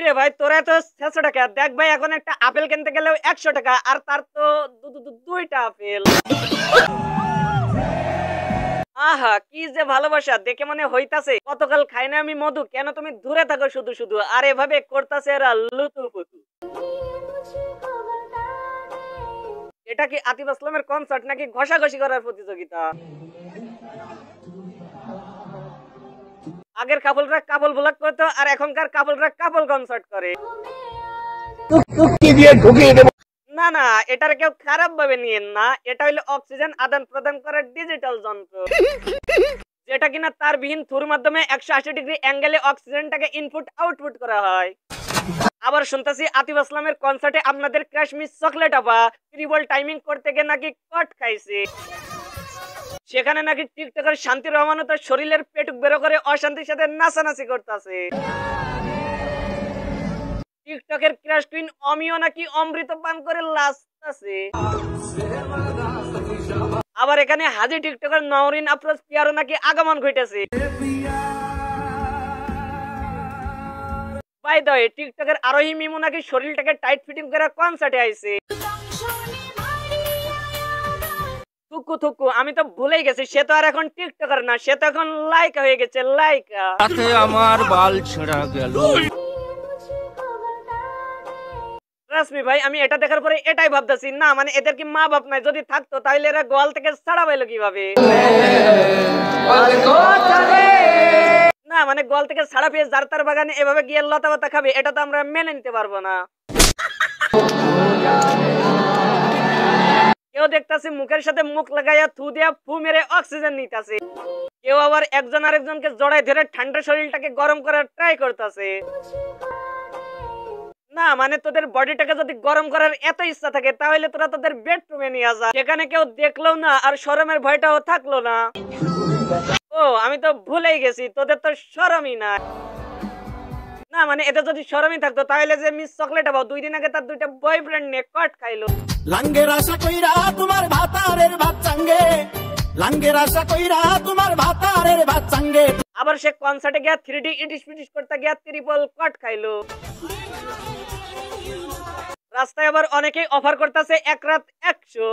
কিরে ভাই তোরা তো 600 টাকা দেখ ভাই, এখন একটা আপেল কিনতে গেলেও 100 টাকা, আর তার তো দুইটা আপেল। আহা কি যে ভালোবাসা, দেখে মনে হইতাছে কতকাল খাই না আমি মধু, কেন তুমি দূরে থাকো শুধু শুধু, আর এভাবে করতাছে এরা লুতুপুতু। এটা কি আতিফ আসলামের কনসার্ট নাকি ঘষাঘষি করার প্রতিযোগিতা? আগের কাপলরা কাপল ব্লগ করতো, আর এখনকার কাপলরা কাপল কনসার্ট করে। না না, এটার কেউ খারাপ ভাবে নিয়েন না, এটা হইলো অক্সিজেন আদান প্রদান করার ডিজিটাল যন্ত্র, যেটা কিনা তার বিহীন থুর মাধ্যমে 180 ডিগ্রি অ্যাঙ্গেলে অক্সিজেনটাকে ইনপুট আউটপুট করা হয়। আবার শুনতেছি আতিফ আসলামের কনসার্টে আপনাদের ক্র্যাশ মিস চকলেট আপা ট্রিপল টাইমিং করতে গিয়ে নাকি কট খাইছে, সেখানে নাকি টিকটকের শান্তি রহমান তার শরীরের পেটুক বেরো করে অশান্তির সাথে নাচানাচি করতেছে। টিকটকের ক্র্যাশ কুইন অমিও নাকি অমৃত পান করে লাচতাছে। আবার এখানে হাজি টিকটকের নওরিন আফরোজ পিয়ারও নাকি আগমন ঘটেছে। বাই দ্য ওয়ে, টিকটকের আরোহী মিমু নাকি শরীরটাকে টাইট ফিটিং করে কনসার্টে আইছে। থুকু থুকু, আমি তো ভুলেই গেছি, সে তো আর এখন টিকটকার না, সে তো এখন লাইকা হয়ে গেছে, লাইকা। আমার বাল ছেড়া গেল। রাসমি ভাই, আমি এটা দেখার পরে এটাই ভাবতেছি, না মানে এদের কি মা বাপ নাই? যদি থাকতো তাহলে এরা গোয়াল থেকে ছাড়া পাইলো কিভাবে? না মানে গোয়াল থেকে ছাড়া পেয়ে যার তার বাগানে এভাবে গিয়ে লতা পাতা খাবে, এটা তো আমরা মেনে নিতে পারবো না। কেউ দেখতাছি মুখের সাথে মুখ লাগাইয়া থু দিয়া ফু মেরে অক্সিজেন নিতেছে, কেউ আবার একজন আরেকজনকে জড়াই ধরে ঠান্ডা শরীরটাকে গরম করার ট্রাই করতেছে। না মানে তোদের বডিটাকে যদি গরম করার এত ইচ্ছা থাকে তাহলে তোরা তোদের বেডরুমে নিয়ে যা, সেখানে কেউ দেখলো না আর শরমের ভয়টাও থাকলো না। ও আমি তো ভুলেই গেছি, তোদের তো শরমই না। না মানে এতে যদি শরমই থাকতো তাহলে যে মিস চকলেট আবার 2 দিন আগে তার 2টা বয়ফ্রেন্ড নিয়ে কট খাইলো। লাঙ্গের আশা কইরা তোমার ভাতারের ভাত চাঙ্গে, লাঙ্গের আশা কইরা তোমার ভাতারের ভাত চাঙ্গে। আবার সে কনসার্টে গিয়া 3D ইটিস পিটিস করতে গিয়া ট্রিপল কট খাইলো। রাস্তায় আবার অনেকেই অফার করতেছে 1 রাত 100।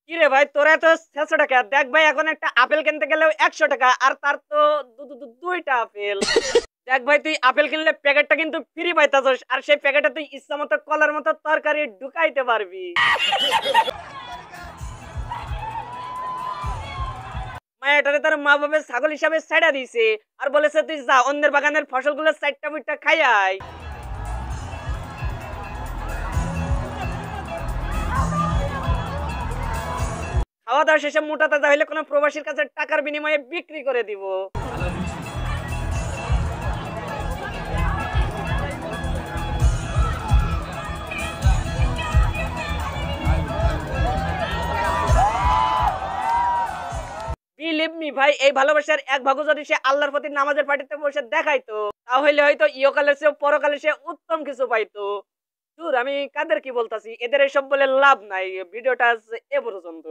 কিরে ভাই তোরা তো 600 টাকা দেখ ভাই, এখন একটা আপেল কিনতে গেলেও 100 টাকা, আর তার তো দুইটা আপেল। দেখ ভাই তুই আপেল কিনলে প্যাকেটটা কিন্তু ফ্রি পাইতাছস, আর সেই প্যাকেটে তুই ইচ্ছা মতো কলার মতো তরকারি ঢুকাইতে পারবি। মায়াটারে তার মা বাবা ছাগল হিসাবে ছেড়ে দিয়েছে, আর বলেছে তুই যা অন্যের বাগানের ফসলগুলো চারটা বুইটা খাই আয়। খাওয়া দাওয়া শেষে মোটা তাজা হইলে কোনো প্রবাসীর কাছে টাকার বিনিময়ে বিক্রি করে দিব। বিলিভ মি ভাই, এই ভালোবাসার এক ভাগও যদি সে আল্লাহর প্রতি নামাজের পার্টিতে বসে দেখাইতো তাহলে হয়তো ইহকালের চেয়ে পরকালে সে উত্তম কিছু পাইতো। দূর, আমি কাদের কি বলতাছি, এদের এসব বলে লাভ নাই। ভিডিওটা এ পর্যন্ত।